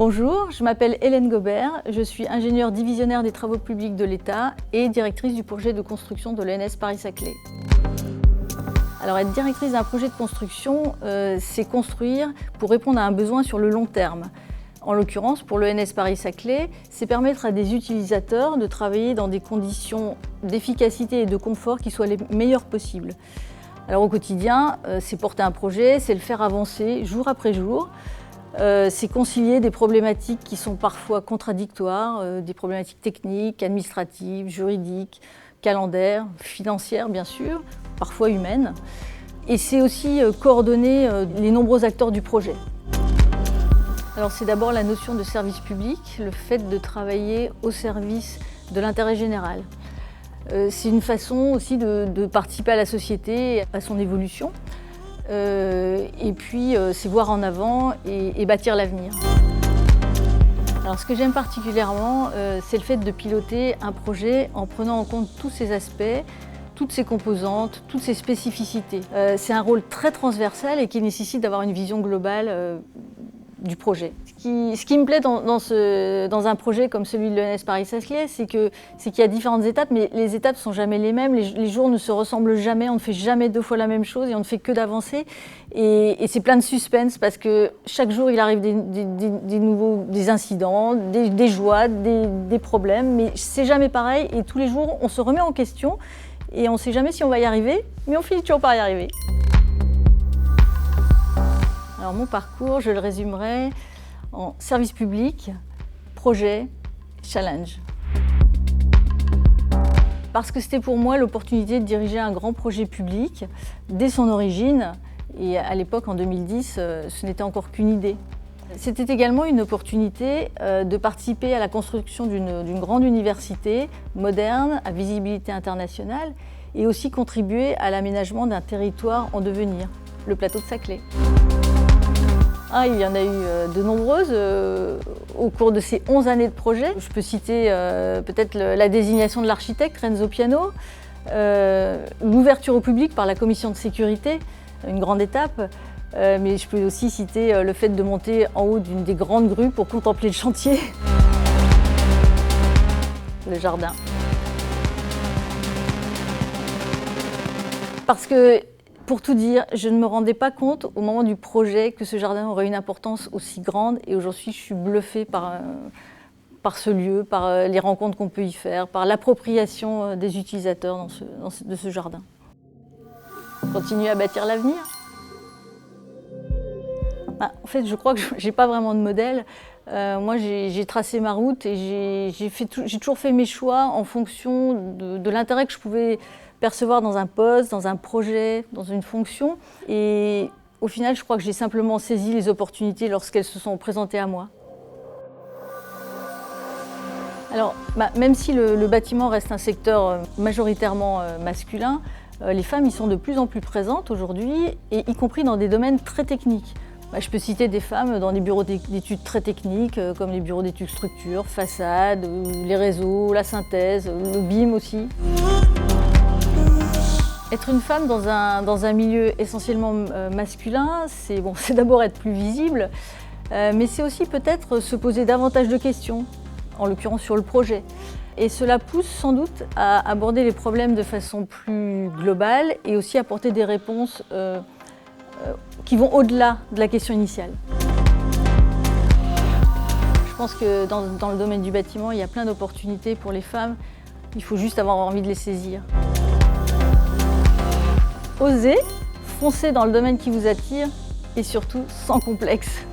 Bonjour, je m'appelle Hélène Gobert, je suis ingénieure divisionnaire des travaux publics de l'État et directrice du projet de construction de l'ENS Paris-Saclay. Alors être directrice d'un projet de construction, c'est construire pour répondre à un besoin sur le long terme. En l'occurrence, pour l'ENS Paris-Saclay, c'est permettre à des utilisateurs de travailler dans des conditions d'efficacité et de confort qui soient les meilleures possibles. Alors au quotidien, c'est porter un projet, c'est le faire avancer jour après jour. C'est concilier des problématiques qui sont parfois contradictoires, des problématiques techniques, administratives, juridiques, calendaires, financières bien sûr, parfois humaines. Et c'est aussi coordonner les nombreux acteurs du projet. Alors c'est d'abord la notion de service public, le fait de travailler au service de l'intérêt général. C'est une façon aussi de participer à la société, à son évolution. Et puis c'est voir en avant et bâtir l'avenir. Alors ce que j'aime particulièrement, c'est le fait de piloter un projet en prenant en compte tous ses aspects, toutes ses composantes, toutes ses spécificités. C'est un rôle très transversal et qui nécessite d'avoir une vision globale du projet. Ce qui me plaît dans un projet comme celui de l'ENS Paris-Saclay, c'est qu'il y a différentes étapes, mais les étapes ne sont jamais les mêmes, les jours ne se ressemblent jamais, on ne fait jamais deux fois la même chose et on ne fait que d'avancer. Et c'est plein de suspense parce que chaque jour il arrive des incidents, des joies, des problèmes, mais c'est jamais pareil et tous les jours on se remet en question et on ne sait jamais si on va y arriver, mais on finit toujours par y arriver. Alors mon parcours, je le résumerai en service public, projet, challenge. Parce que c'était pour moi l'opportunité de diriger un grand projet public dès son origine. Et à l'époque, en 2010, ce n'était encore qu'une idée. C'était également une opportunité de participer à la construction d'une grande université moderne, à visibilité internationale, et aussi contribuer à l'aménagement d'un territoire en devenir, le plateau de Saclay. Il y en a eu de nombreuses au cours de ces 11 années de projet. Je peux citer peut-être la désignation de l'architecte Renzo Piano, l'ouverture au public par la commission de sécurité, une grande étape, mais je peux aussi citer le fait de monter en haut d'une des grandes grues pour contempler le chantier, le jardin. Parce que pour tout dire, je ne me rendais pas compte au moment du projet que ce jardin aurait une importance aussi grande et aujourd'hui je suis bluffée par ce lieu, par les rencontres qu'on peut y faire, par l'appropriation des utilisateurs de ce jardin. Continuer à bâtir l'avenir. En fait, je crois que je n'ai pas vraiment de modèle. Moi, j'ai tracé ma route et j'ai toujours fait mes choix en fonction de l'intérêt que je pouvais percevoir dans un poste, dans un projet, dans une fonction. Et au final, je crois que j'ai simplement saisi les opportunités lorsqu'elles se sont présentées à moi. Alors, même si le bâtiment reste un secteur majoritairement masculin, les femmes y sont de plus en plus présentes aujourd'hui, et y compris dans des domaines très techniques. Je peux citer des femmes dans des bureaux d'études très techniques, comme les bureaux d'études structure, façade, les réseaux, la synthèse, le BIM aussi. Être une femme dans un milieu essentiellement masculin, c'est d'abord être plus visible, mais c'est aussi peut-être se poser davantage de questions, en l'occurrence sur le projet. Et cela pousse sans doute à aborder les problèmes de façon plus globale et aussi apporter des réponses qui vont au-delà de la question initiale. Je pense que dans le domaine du bâtiment, il y a plein d'opportunités pour les femmes, il faut juste avoir envie de les saisir. Osez, foncez dans le domaine qui vous attire et surtout sans complexe.